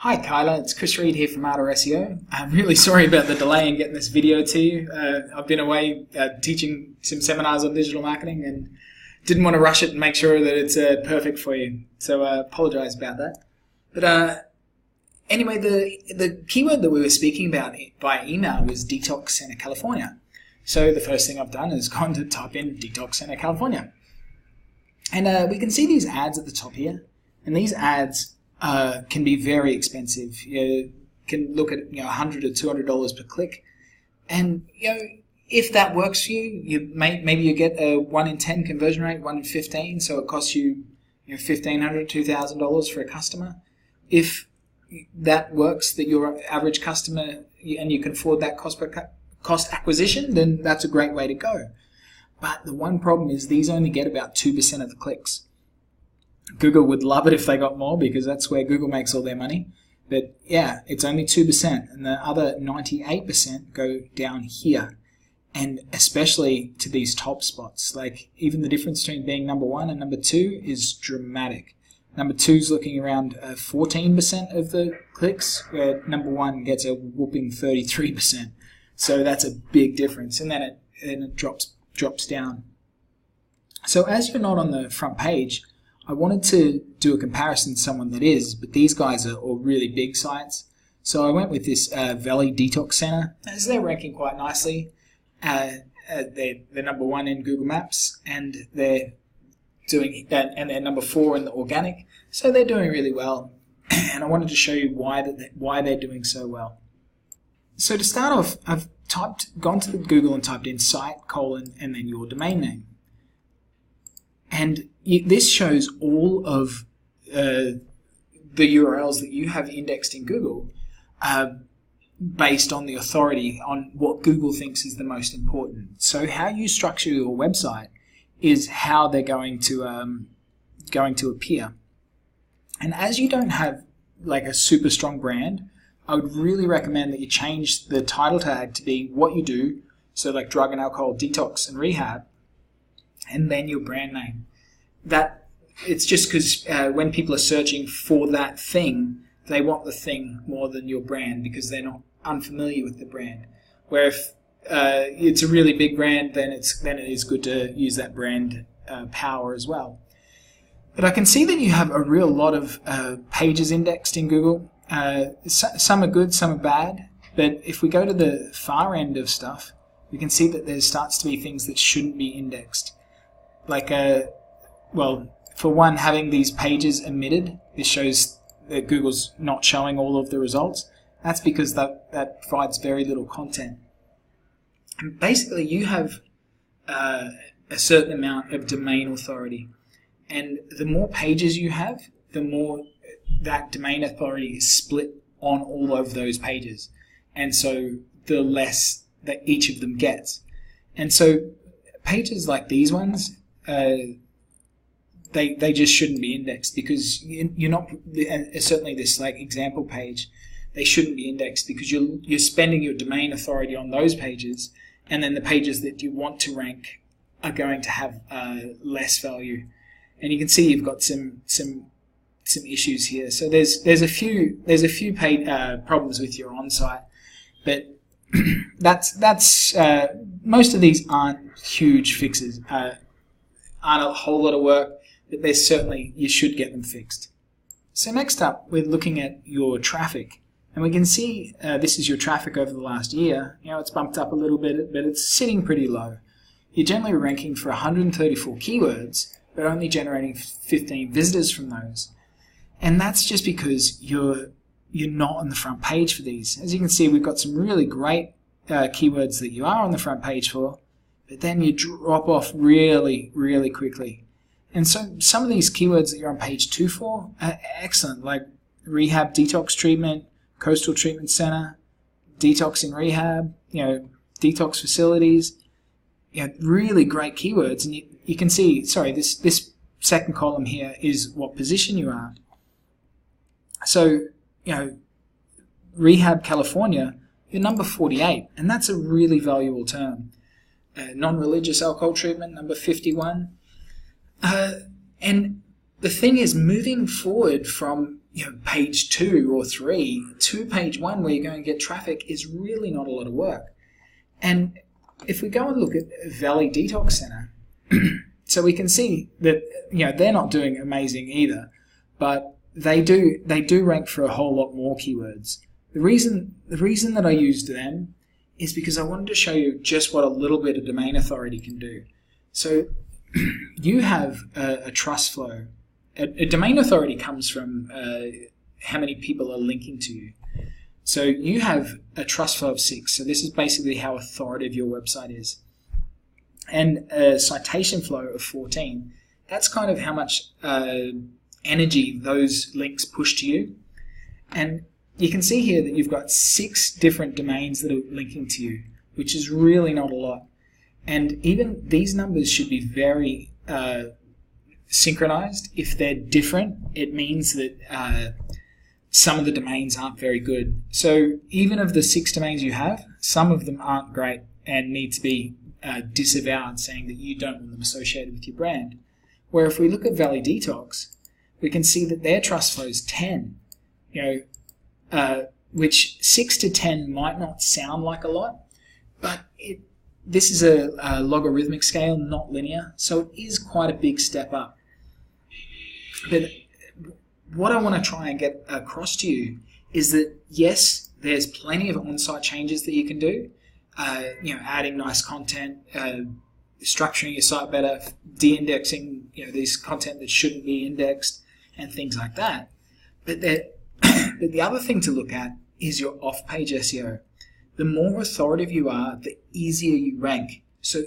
Hi Kyla, it's Chris Reed here from Arter SEO. I'm really sorry about the delay in getting this video to you. I've been away teaching some seminars on digital marketing and didn't want to rush it and make sure that it's perfect for you. So I apologise about that. But anyway, the keyword that we were speaking about by email was Detox Center, California. So the first thing I've done is gone to type in Detox Center, California. And we can see these ads at the top here. And these ads can be very expensive. You can look at $100 to $200 per click, and if that works for you, maybe you get a 1 in 10 conversion rate, 1 in 15, so it costs you $1,500 $2,000 for a customer. If that works, that your average customer and you can afford that cost acquisition, then that's a great way to go. But the one problem is these only get about 2% of the clicks. Google would love it if they got more because that's where Google makes all their money. But yeah, it's only 2%, and the other 98% go down here, and especially to these top spots. Like even the difference between being number 1 and number 2 is dramatic. Number 2 is looking around 14% of the clicks, where number 1 gets a whooping 33%. So that's a big difference, and then it drops down. So as you're not on the front page, I wanted to do a comparison to someone that is, but these guys are all really big sites. So I went with this Valley Detox Center, as they're ranking quite nicely. They're number 1 in Google Maps, and they're number 4 in the organic. So they're doing really well, and I wanted to show you why they're doing so well. So to start off, I've gone to Google and typed in site : and then your domain name. And this shows all of the URLs that you have indexed in Google based on the authority on what Google thinks is the most important. So how you structure your website is how they're going to appear. And as you don't have like a super strong brand, I would really recommend that you change the title tag to be what you do, so like drug and alcohol detox and rehab, and then your brand name. That it's just because when people are searching for that thing, they want the thing more than your brand because they're not unfamiliar with the brand. Where if it's a really big brand, then it is good to use that brand power as well. But I can see that you have a real lot of pages indexed in Google. Some are good, some are bad. But if we go to the far end of stuff, we can see that there starts to be things that shouldn't be indexed. Like for one, having these pages omitted, this shows that Google's not showing all of the results. That's because that provides very little content. And basically, you have a certain amount of domain authority. And the more pages you have, the more that domain authority is split on all of those pages. And so the less that each of them gets. And so pages like these ones, they just shouldn't be indexed because you're not, and certainly this like example page, they shouldn't be indexed because you're spending your domain authority on those pages, and then the pages that you want to rank are going to have less value. And you can see you've got some issues here. So there's a few problems with your on-site, but that's most of these aren't huge fixes, aren't a whole lot of work, but there's certainly, you should get them fixed. So next up, we're looking at your traffic, and we can see this is your traffic over the last year. It's bumped up a little bit, but it's sitting pretty low. You're generally ranking for 134 keywords, but only generating 15 visitors from those. And that's just because you're not on the front page for these. As you can see, we've got some really great keywords that you are on the front page for, but then you drop off really, really quickly. And so some of these keywords that you're on page 2 for are excellent, like rehab detox treatment, coastal treatment center, detox in rehab, detox facilities, really great keywords. And you can see, this second column here is what position you are. So, Rehab California, you're number 48, and that's a really valuable term. Non-religious alcohol treatment, number 51. And the thing is, moving forward from page 2 or 3 to page 1 where you're going to get traffic is really not a lot of work. And if we go and look at Valley Detox Center, so we can see that they're not doing amazing either, but they do rank for a whole lot more keywords. The reason that I used them is because I wanted to show you just what a little bit of domain authority can do. So you have a trust flow. A domain authority comes from how many people are linking to you. So you have a trust flow of 6. So this is basically how authoritative your website is. And a citation flow of 14. That's kind of how much energy those links push to you. And you can see here that you've got 6 different domains that are linking to you, which is really not a lot. And even these numbers should be very synchronized. If they're different, it means that some of the domains aren't very good. So even of the 6 domains you have, some of them aren't great and need to be disavowed, saying that you don't want them associated with your brand. Where if we look at Valley Detox, we can see that their trust flow is 10. Which 6 to 10 might not sound like a lot, but this is a logarithmic scale, not linear, so it is quite a big step up. But what I want to try and get across to you is that, yes, there's plenty of on-site changes that you can do, adding nice content, structuring your site better, de-indexing this content that shouldn't be indexed, and things like that. But the other thing to look at is your off-page SEO. The more authoritative you are, the easier you rank. So,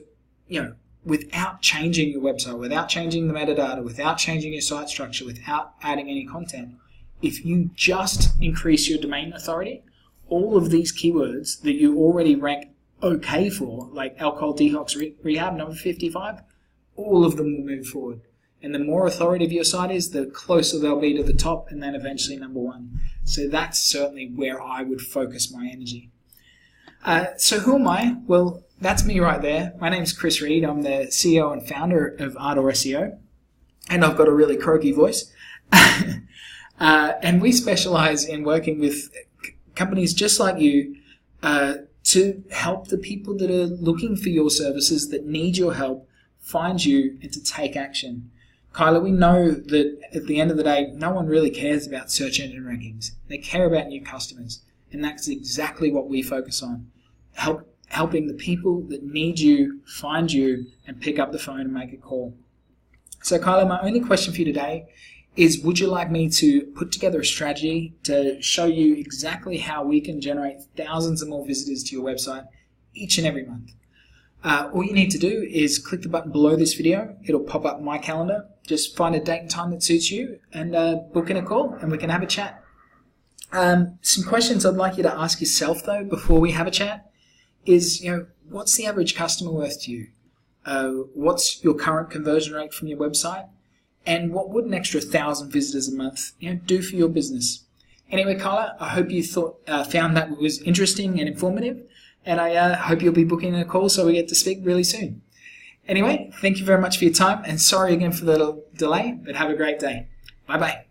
without changing your website, without changing the metadata, without changing your site structure, without adding any content, if you just increase your domain authority, all of these keywords that you already rank okay for, like alcohol detox rehab number 55, all of them will move forward. And the more authoritative your site is, the closer they'll be to the top and then eventually number 1. So that's certainly where I would focus my energy. So who am I? Well, that's me right there. My name's Chris Reed. I'm the CEO and founder of Ardor SEO. And I've got a really croaky voice. And we specialize in working with companies just like you to help the people that are looking for your services, that need your help, find you and to take action. Kyla, we know that at the end of the day, no one really cares about search engine rankings. They care about new customers. And that's exactly what we focus on. Helping the people that need you, find you, and pick up the phone and make a call. So Kyla, my only question for you today is, would you like me to put together a strategy to show you exactly how we can generate thousands of more visitors to your website each and every month? All you need to do is click the button below this video. It'll pop up my calendar. Just find a date and time that suits you and book in a call and we can have a chat. Some questions I'd like you to ask yourself though before we have a chat is, what's the average customer worth to you? What's your current conversion rate from your website? And what would an extra 1,000 visitors a month do for your business? Anyway, Kyla, I hope you found that was interesting and informative. And I hope you'll be booking a call so we get to speak really soon. Anyway, thank you very much for your time. And sorry again for the delay, but have a great day. Bye-bye.